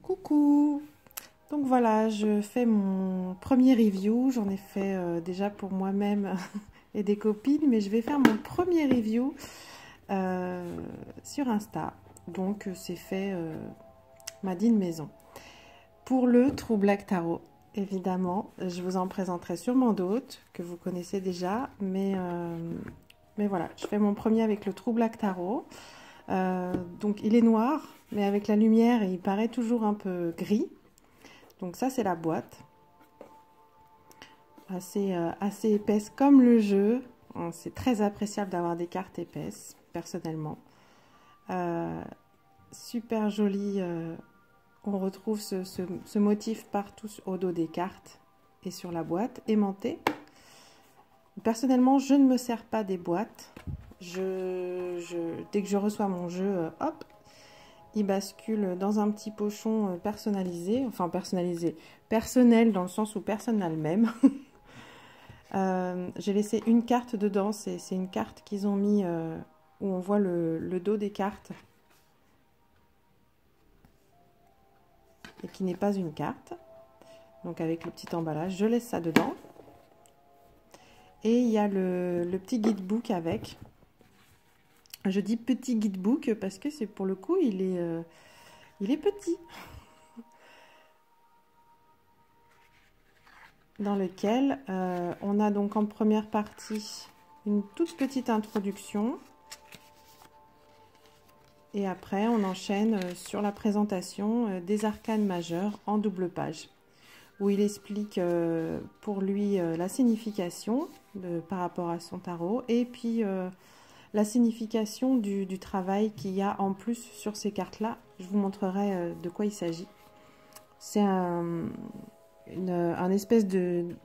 Coucou! Donc voilà, je fais mon premier review. J'en ai fait déjà pour moi-même et des copines, mais je vais faire mon premier review sur Insta. Donc c'est fait Madine Maison. Pour le True Black Tarot, évidemment, je vous en présenterai sûrement d'autres que vous connaissez déjà, mais voilà, je fais mon premier avec le True Black Tarot. Donc il est noir, mais avec la lumière, il paraît toujours un peu gris. Donc ça, c'est la boîte. Assez épaisse comme le jeu. C'est très appréciable d'avoir des cartes épaisses, personnellement. Super joli. On retrouve ce motif partout au dos des cartes et sur la boîte, aimanté. Personnellement, je ne me sers pas des boîtes. Dès que je reçois mon jeu, hop, il bascule dans un petit pochon personnalisé, enfin personnalisé, personnel dans le sens où personne n'a le même. J'ai laissé une carte dedans, c'est une carte qu'ils ont mis où on voit le dos des cartes et qui n'est pas une carte. Donc avec le petit emballage, je laisse ça dedans. Et il y a le petit guidebook avec. Je dis petit guidebook parce que c'est pour le coup, il est petit. Dans lequel on a donc en première partie une toute petite introduction. Et après, on enchaîne sur la présentation des arcanes majeurs en double page, où il explique pour lui la signification par rapport à son tarot, et puis la signification du travail qu'il y a en plus sur ces cartes-là. Je vous montrerai de quoi il s'agit. C'est un espèce de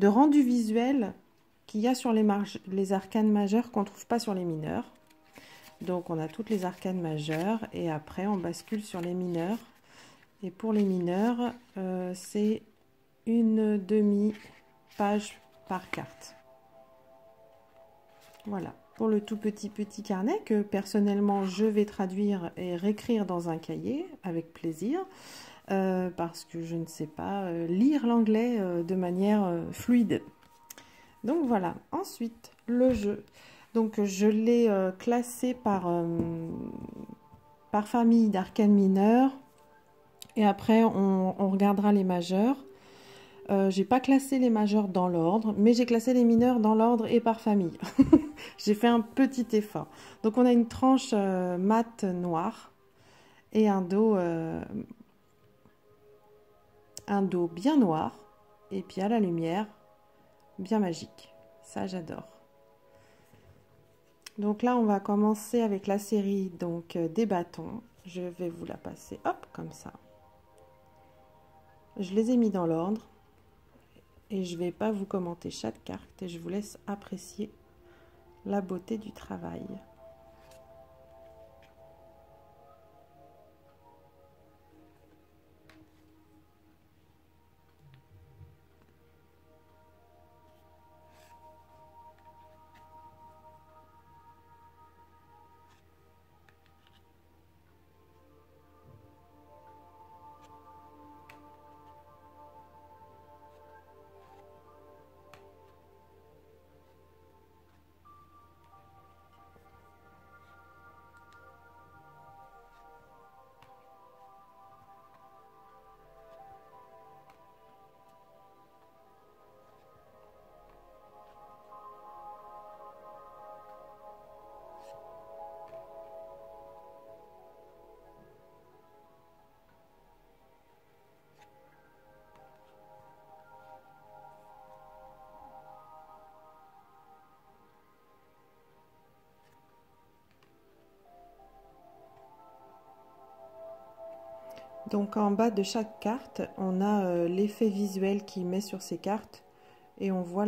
rendu visuel qu'il y a sur les arcanes majeures qu'on ne trouve pas sur les mineurs. Donc on a toutes les arcanes majeures et après on bascule sur les mineurs. Et pour les mineurs, c'est une demi-page par carte. Voilà, pour le tout petit carnet que personnellement je vais traduire et réécrire dans un cahier avec plaisir. Parce que je ne sais pas lire l'anglais de manière fluide. Donc voilà, ensuite le jeu. Donc je l'ai classé par famille d'arcanes mineures. Et après on regardera les majeurs. J'ai pas classé les majeurs dans l'ordre, mais j'ai classé les mineurs dans l'ordre et par famille. J'ai fait un petit effort. Donc on a une tranche mat noire et un dos bien noir et puis à la lumière bien magique. Ça j'adore. Donc là on va commencer avec la série donc des bâtons. Je vais vous la passer hop comme ça. Je les ai mis dans l'ordre et je vais pas vous commenter chaque carte et je vous laisse apprécier la beauté du travail. Donc en bas de chaque carte, on a l'effet visuel qu'il met sur ces cartes et on voit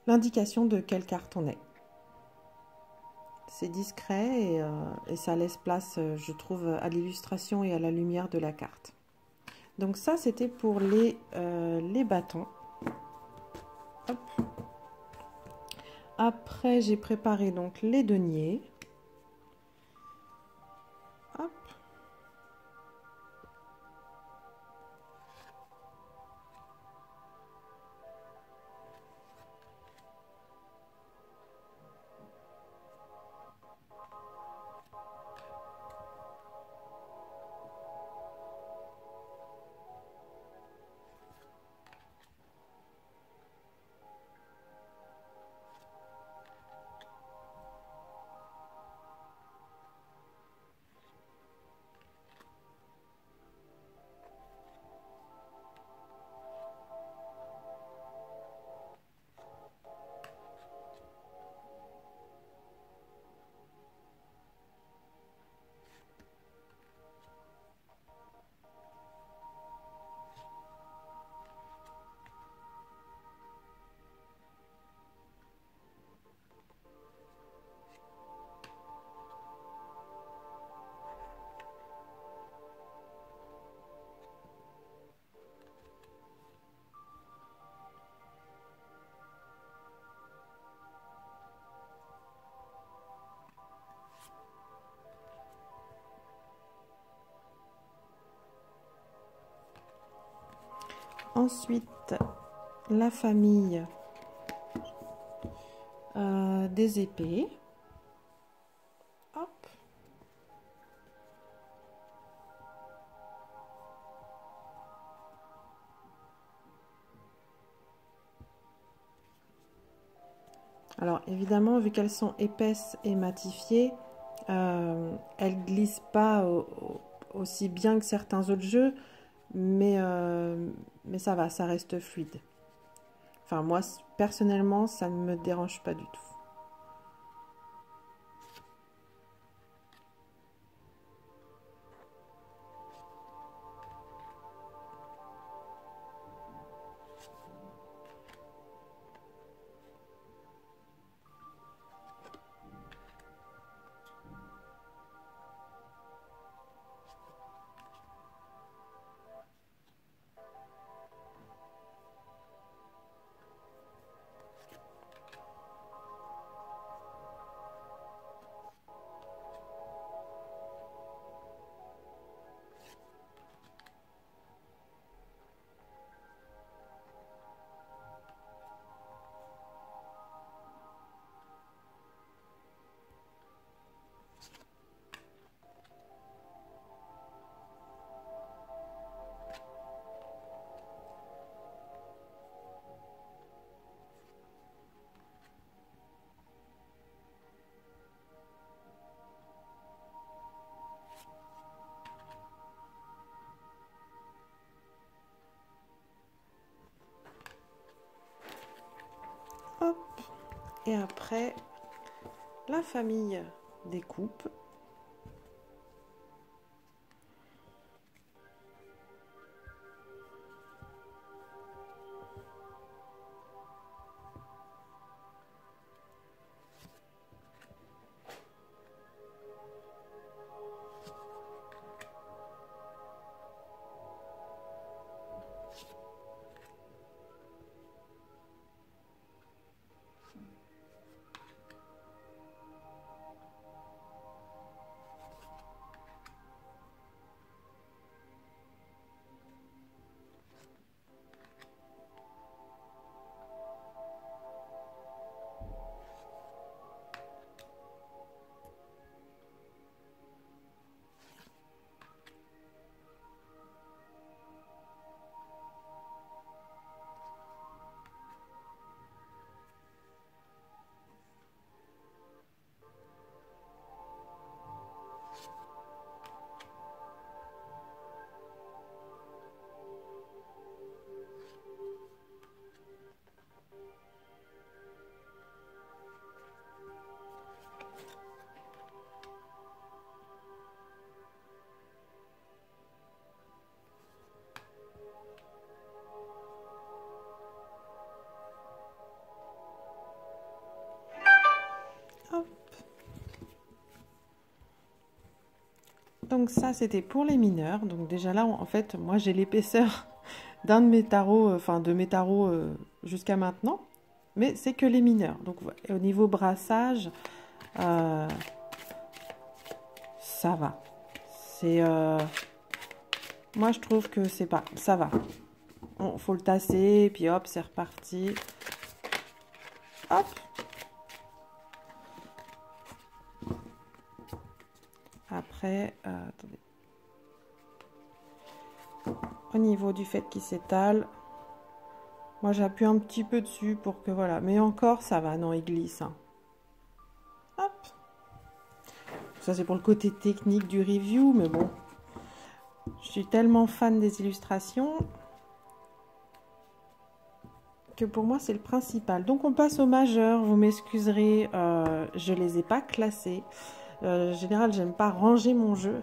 l'indication de quelle carte on est. C'est discret et ça laisse place, je trouve, à l'illustration et à la lumière de la carte. Donc ça, c'était pour les bâtons. Hop. Après, j'ai préparé donc les deniers. Hop. Ensuite, la famille des épées. Hop. Alors évidemment, vu qu'elles sont épaisses et matifiées, elles glissent pas aussi bien que certains autres jeux, mais ça va, ça reste fluide. Enfin moi, personnellement, ça ne me dérange pas du tout. Hop. Et après, la famille des coupes. Hop. Donc ça, c'était pour les mineurs. Donc déjà là, en fait, moi j'ai l'épaisseur d'un de mes tarots, enfin de mes tarots jusqu'à maintenant. Mais c'est que les mineurs. Donc au niveau brassage, ça va. C'est, moi je trouve que c'est pas, ça va. Faut le tasser, puis hop, c'est reparti. Hop. Après, attendez. Au niveau du fait qu'il s'étale, moi j'appuie un petit peu dessus pour que voilà. Mais encore, ça va, non, il glisse. Hein. Hop. Ça c'est pour le côté technique du review, mais bon. Je suis tellement fan des illustrations que pour moi c'est le principal. Donc on passe au majeur. Vous m'excuserez, je les ai pas classés. En général, j'aime pas ranger mon jeu,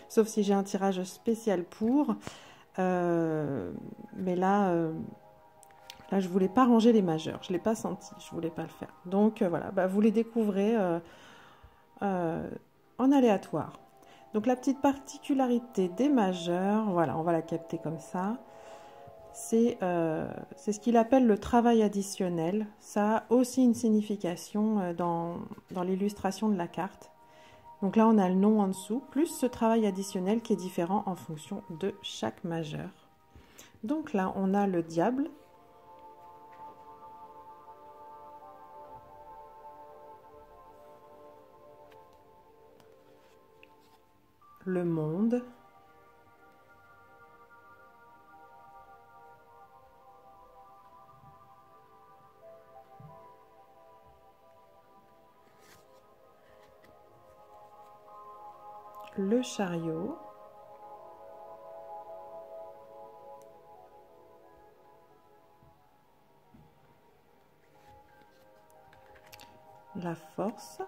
sauf si j'ai un tirage spécial pour. Mais là, là, je voulais pas ranger les majeurs. Je l'ai pas senti, je voulais pas le faire. Donc voilà, bah, vous les découvrez en aléatoire. Donc la petite particularité des majeurs, voilà, on va la capter comme ça. C'est ce qu'il appelle le travail additionnel. Ça a aussi une signification dans l'illustration de la carte. Donc là, on a le nom en dessous, plus ce travail additionnel qui est différent en fonction de chaque majeur. Donc là, on a le diable, le monde, le chariot, la force,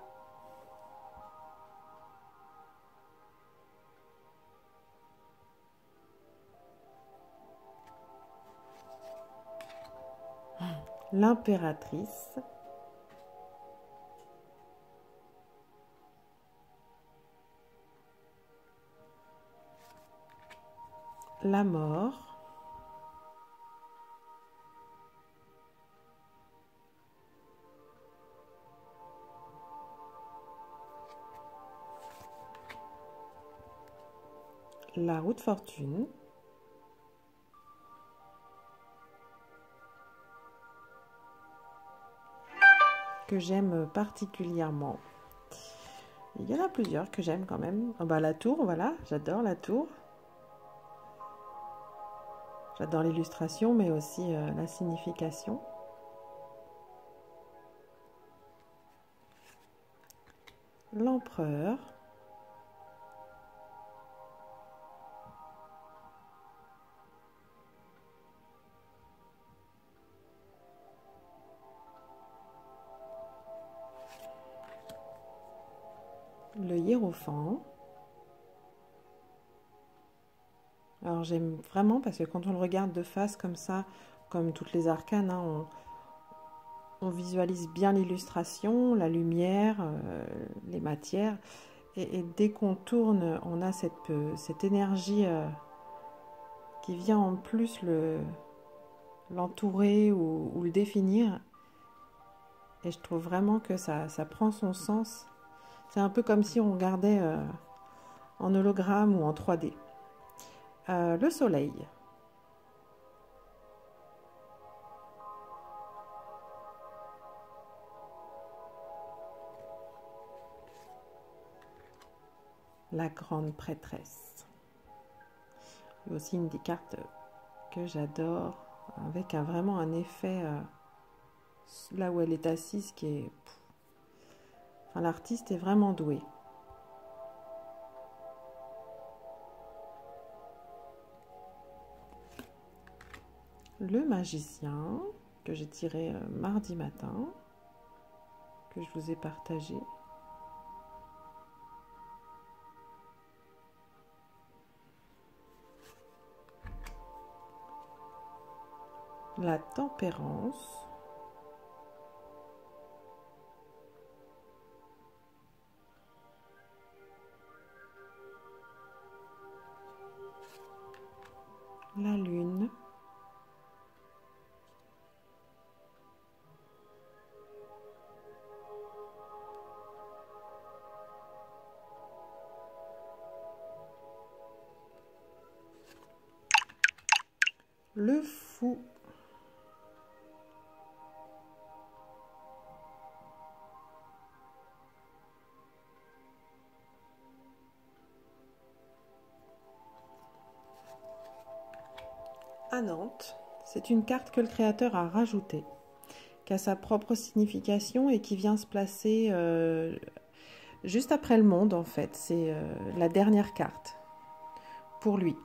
l'impératrice, la mort, la roue de fortune, que j'aime particulièrement. Il y en a plusieurs que j'aime quand même. Oh bah, la tour, voilà, j'adore la tour. J'adore l'illustration, mais aussi la signification. L'empereur. Le hiérophant. Alors j'aime vraiment parce que quand on le regarde de face comme ça, comme toutes les arcanes, hein, on visualise bien l'illustration, la lumière, les matières. Et dès qu'on tourne, on a cette énergie qui vient en plus l'entourer ou le définir. Et je trouve vraiment que ça prend son sens. C'est un peu comme si on regardait en hologramme ou en 3D. Le soleil. La grande prêtresse. Il y a aussi une des cartes que j'adore, avec vraiment un effet là où elle est assise qui est... Enfin, l'artiste est vraiment doué. Le magicien, que j'ai tiré mardi matin, que je vous ai partagé. La tempérance. La lune. Le fou. À Nantes, c'est une carte que le créateur a rajoutée, qui a sa propre signification et qui vient se placer juste après le monde en fait. C'est la dernière carte pour lui.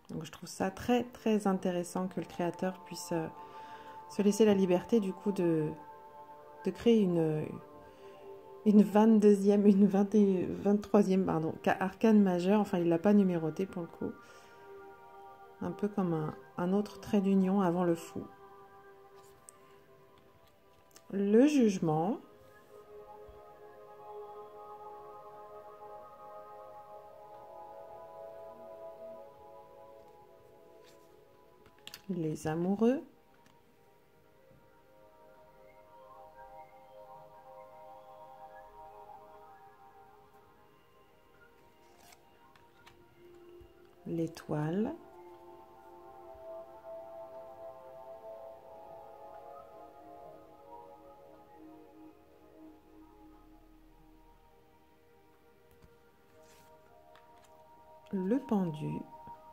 Donc je trouve ça très très intéressant que le créateur puisse se laisser la liberté du coup de créer une 22e, une 23e pardon, arcane majeure. Enfin, il ne l'a pas numéroté pour le coup. Un peu comme un autre trait d'union avant le fou. Le jugement. Les amoureux. l'étoile, le pendu,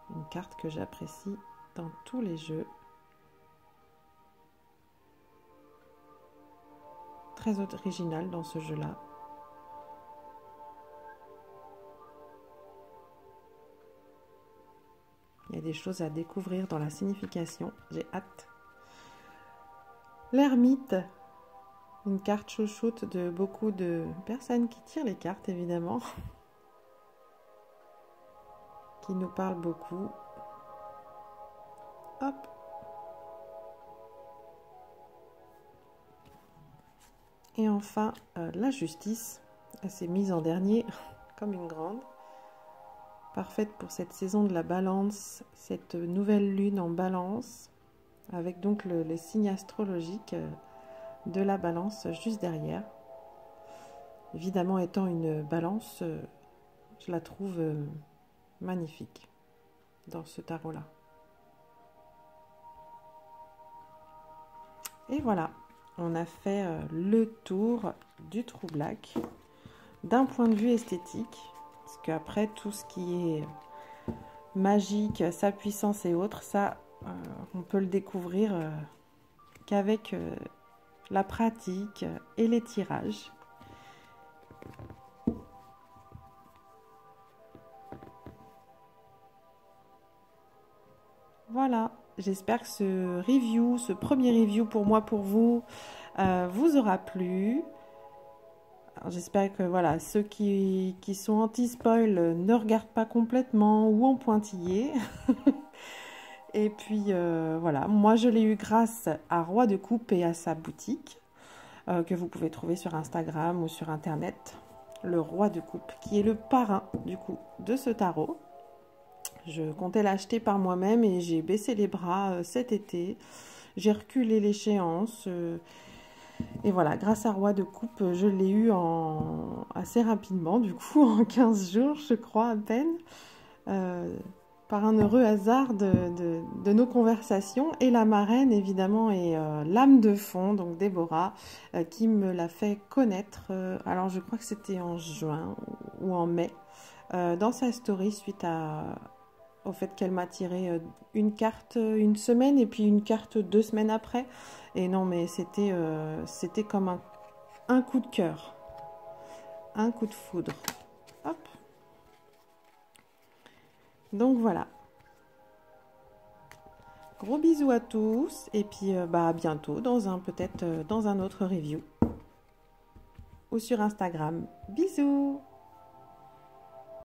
une carte que j'apprécie dans tous les jeux. Très original dans ce jeu-là. Il y a des choses à découvrir dans la signification. J'ai hâte. L'ermite, une carte chouchoute de beaucoup de personnes qui tirent les cartes, évidemment. Qui nous parle beaucoup. Hop. Et enfin, la justice. Elle s'est mise en dernier, comme une grande. Parfaite pour cette saison de la balance, cette nouvelle lune en balance, avec donc le signe astrologique de la balance juste derrière. Évidemment, étant une balance, je la trouve magnifique dans ce tarot-là. Et voilà, on a fait le tour du True Black d'un point de vue esthétique. Parce qu'après, tout ce qui est magique, sa puissance et autres, ça, on peut le découvrir qu'avec la pratique et les tirages. Voilà, j'espère que ce premier review pour moi, pour vous, vous aura plu. J'espère que voilà, ceux qui sont anti-spoil ne regardent pas complètement ou en pointillé. Et puis voilà, moi je l'ai eu grâce à Roi de Coupe et à sa boutique que vous pouvez trouver sur Instagram ou sur Internet. Le Roi de Coupe qui est le parrain du coup de ce tarot. Je comptais l'acheter par moi-même et j'ai baissé les bras cet été. J'ai reculé l'échéance. Et voilà, grâce à Roi de Coupe, je l'ai eu assez rapidement, du coup, en 15 jours, je crois, à peine, par un heureux hasard de nos conversations. Et la marraine, évidemment, est l'âme de fond, donc Déborah, qui me l'a fait connaître. Alors, je crois que c'était en juin ou en mai, dans sa story, suite au fait qu'elle m'a tiré une carte une semaine et puis une carte 2 semaines après. Et non, mais c'était comme un coup de cœur, un coup de foudre. Hop. Donc voilà. Gros bisous à tous et puis à bientôt peut-être dans un autre review ou sur Instagram. Bisous.